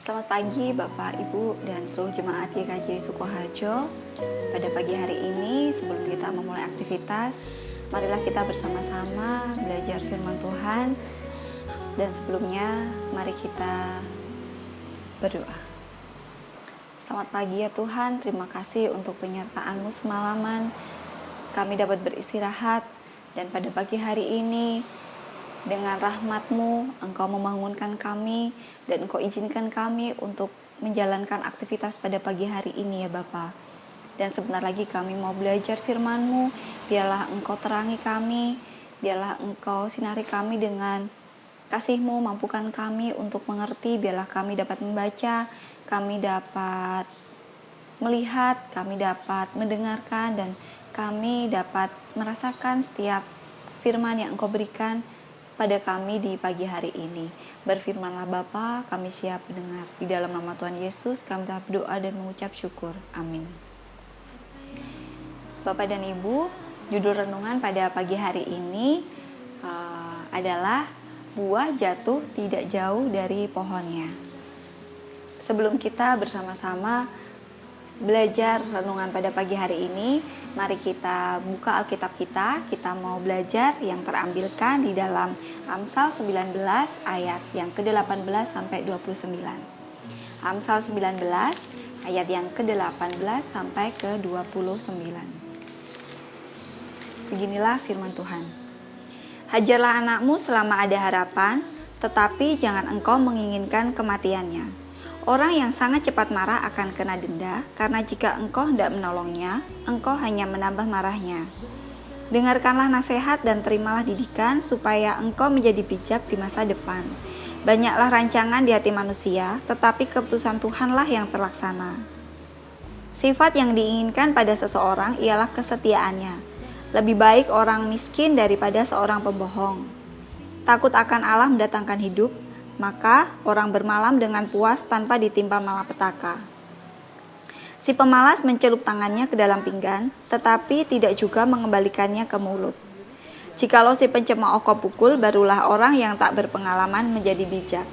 Selamat pagi Bapak, Ibu, dan seluruh jemaat YKJ Sukoharjo. Pada pagi hari ini, sebelum kita memulai aktivitas, marilah kita bersama-sama belajar firman Tuhan. Dan sebelumnya, mari kita berdoa. Selamat pagi ya Tuhan, terima kasih untuk penyertaan-Mu semalaman. Kami dapat beristirahat, dan pada pagi hari ini, dengan rahmat-Mu, Engkau membangunkan kami, dan Engkau izinkan kami untuk menjalankan aktivitas pada pagi hari ini ya Bapa. Dan sebentar lagi kami mau belajar firman-Mu, biarlah Engkau terangi kami, biarlah Engkau sinari kami dengan kasih-Mu, mampukan kami untuk mengerti, biarlah kami dapat membaca, kami dapat melihat, kami dapat mendengarkan, dan kami dapat merasakan setiap firman yang Engkau berikan pada kami di pagi hari ini. Berfirmanlah Bapa, kami siap mendengar. Di dalam nama Tuhan Yesus, kami telah berdoa dan mengucap syukur. Amin. Bapak dan Ibu, judul renungan pada pagi hari ini adalah buah jatuh tidak jauh dari pohonnya. Sebelum kita bersama-sama belajar renungan pada pagi hari ini, mari kita buka Alkitab kita mau belajar yang terambilkan di dalam Amsal 19 ayat yang ke-18 sampai 29. Amsal 19 ayat yang ke-18 sampai ke-29. Beginilah firman Tuhan. Hajarlah anakmu selama ada harapan, tetapi jangan engkau menginginkan kematiannya. Orang yang sangat cepat marah akan kena denda, karena jika engkau hendak menolongnya, engkau hanya menambah marahnya. Dengarkanlah nasihat dan terimalah didikan, supaya engkau menjadi bijak di masa depan. Banyaklah rancangan di hati manusia, tetapi keputusan Tuhanlah yang terlaksana. Sifat yang diinginkan pada seseorang ialah kesetiaannya. Lebih baik orang miskin daripada seorang pembohong. Takut akan Allah mendatangkan hidup, maka orang bermalam dengan puas tanpa ditimpa malapetaka. Si pemalas mencelup tangannya ke dalam pinggan, tetapi tidak juga mengembalikannya ke mulut. Jikalau si pencemooh kau pukul, barulah orang yang tak berpengalaman menjadi bijak.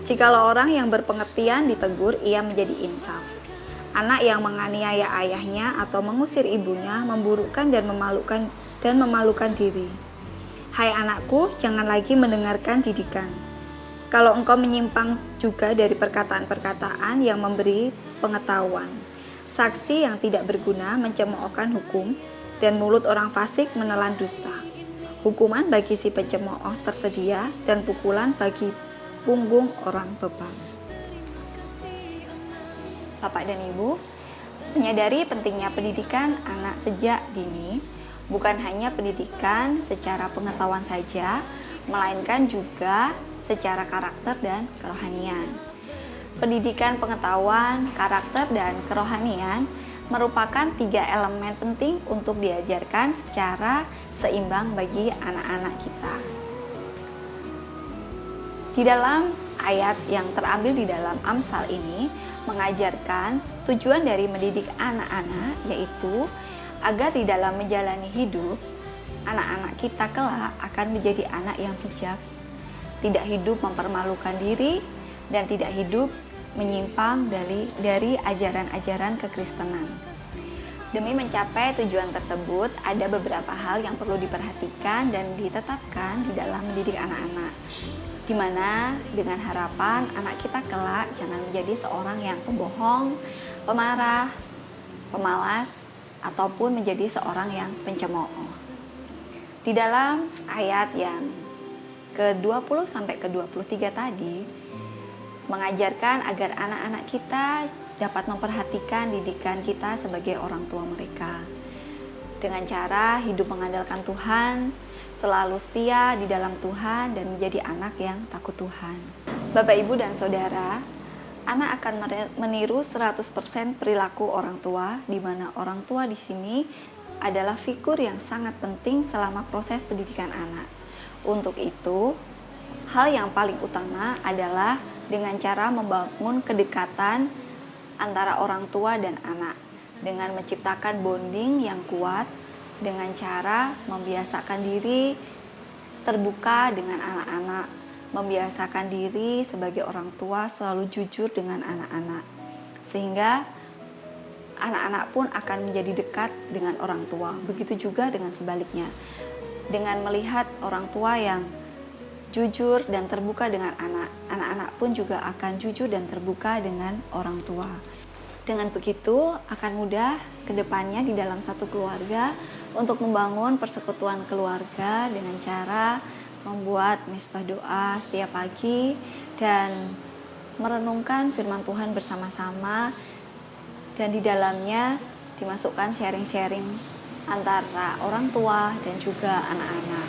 Jikalau orang yang berpengertian ditegur, ia menjadi insaf. Anak yang menganiaya ayahnya atau mengusir ibunya memburukkan dan memalukan diri. Hai anakku, jangan lagi mendengarkan didikan. Kalau engkau menyimpang juga dari perkataan-perkataan yang memberi pengetahuan, saksi yang tidak berguna mencemoohkan hukum, dan mulut orang fasik menelan dusta. Hukuman bagi si pencemooh tersedia, dan pukulan bagi punggung orang bebal. Bapak dan Ibu, menyadari pentingnya pendidikan anak sejak dini, bukan hanya pendidikan secara pengetahuan saja, melainkan juga secara karakter dan kerohanian. Pendidikan pengetahuan, karakter, dan kerohanian merupakan 3 elemen penting untuk diajarkan secara seimbang bagi anak-anak kita. Di dalam ayat yang terambil di dalam Amsal ini mengajarkan tujuan dari mendidik anak-anak, yaitu agar di dalam menjalani hidup, anak-anak kita kelak akan menjadi anak yang bijak, tidak hidup mempermalukan diri, dan tidak hidup menyimpang dari ajaran-ajaran kekristenan. Demi mencapai tujuan tersebut, ada beberapa hal yang perlu diperhatikan dan ditetapkan di dalam mendidik anak-anak, di mana dengan harapan anak kita kelak jangan menjadi seorang yang pembohong, pemarah, pemalas, ataupun menjadi seorang yang pencemooh. Di dalam ayat yang ke-20 sampai ke-23 tadi mengajarkan agar anak-anak kita dapat memperhatikan didikan kita sebagai orang tua mereka dengan cara hidup mengandalkan Tuhan, selalu setia di dalam Tuhan, dan menjadi anak yang takut Tuhan. Bapak, Ibu, dan Saudara, anak akan meniru 100% perilaku orang tua, di mana orang tua di sini adalah figur yang sangat penting selama proses pendidikan anak. Untuk itu, hal yang paling utama adalah dengan cara membangun kedekatan antara orang tua dan anak, dengan menciptakan bonding yang kuat, dengan cara membiasakan diri terbuka dengan anak-anak, membiasakan diri sebagai orang tua selalu jujur dengan anak-anak, sehingga anak-anak pun akan menjadi dekat dengan orang tua. Begitu juga dengan sebaliknya, dengan melihat orang tua yang jujur dan terbuka dengan anak, anak-anak pun juga akan jujur dan terbuka dengan orang tua. Dengan begitu akan mudah ke depannya di dalam satu keluarga untuk membangun persekutuan keluarga dengan cara membuat mesbah doa setiap pagi dan merenungkan firman Tuhan bersama-sama, dan di dalamnya dimasukkan sharing-sharing antara orang tua dan juga anak-anak.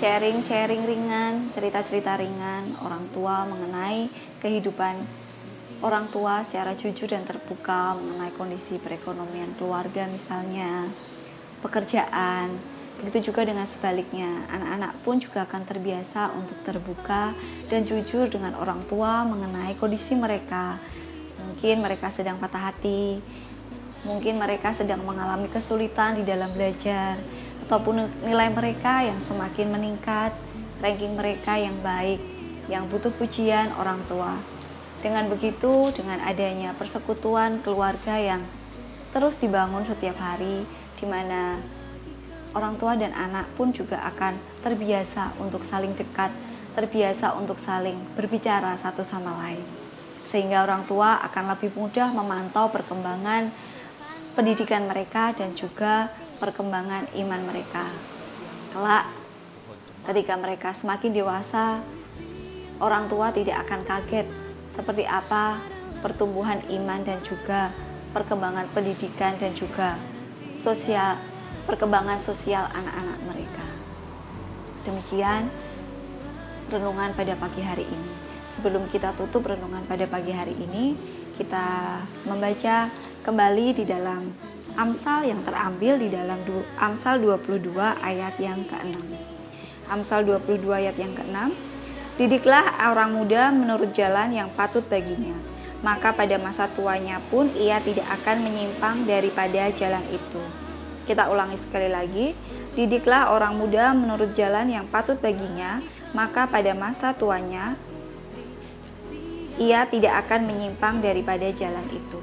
Sharing ringan, cerita-cerita ringan orang tua mengenai kehidupan orang tua secara jujur dan terbuka mengenai kondisi perekonomian keluarga misalnya, pekerjaan. Begitu juga dengan sebaliknya, anak-anak pun juga akan terbiasa untuk terbuka dan jujur dengan orang tua mengenai kondisi mereka. Mungkin mereka sedang patah hati, mungkin mereka sedang mengalami kesulitan di dalam belajar, ataupun nilai mereka yang semakin meningkat, ranking mereka yang baik, yang butuh pujian orang tua. Dengan begitu, dengan adanya persekutuan keluarga yang terus dibangun setiap hari, di mana orang tua dan anak pun juga akan terbiasa untuk saling dekat, terbiasa untuk saling berbicara satu sama lain. Sehingga orang tua akan lebih mudah memantau perkembangan pendidikan mereka dan juga perkembangan iman mereka. Kelak, ketika mereka semakin dewasa, orang tua tidak akan kaget seperti apa pertumbuhan iman dan juga perkembangan pendidikan dan juga perkembangan sosial anak-anak mereka. Demikian renungan pada pagi hari ini. Sebelum kita tutup renungan pada pagi hari ini, kita membaca kembali di dalam Amsal yang terambil di dalam Amsal 22 ayat yang ke-6. Amsal 22 ayat yang ke-6. Didiklah orang muda menurut jalan yang patut baginya, maka pada masa tuanya pun ia tidak akan menyimpang daripada jalan itu. Kita ulangi sekali lagi. Didiklah orang muda menurut jalan yang patut baginya, maka pada masa tuanya ia tidak akan menyimpang daripada jalan itu.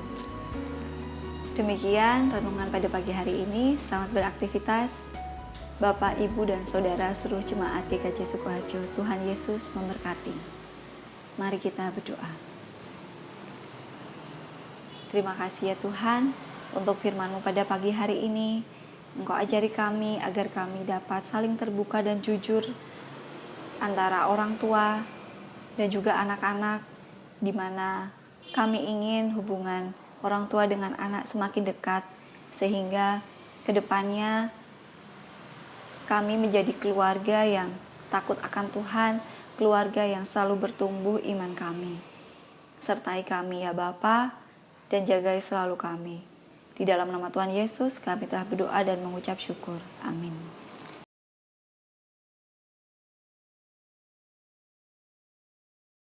Demikian renungan pada pagi hari ini. Selamat beraktivitas Bapak, Ibu, dan Saudara seluruh jemaat GKJ Sukoharjo. Tuhan Yesus memberkati. Mari kita berdoa. Terima kasih ya Tuhan untuk firman-Mu pada pagi hari ini. Engkau ajari kami agar kami dapat saling terbuka dan jujur antara orang tua dan juga anak-anak, di mana kami ingin hubungan orang tua dengan anak semakin dekat, sehingga kedepannya kami menjadi keluarga yang takut akan Tuhan, keluarga yang selalu bertumbuh iman kami. Sertai kami ya Bapa, dan jagai selalu kami. Di dalam nama Tuhan Yesus kami telah berdoa dan mengucap syukur. Amin.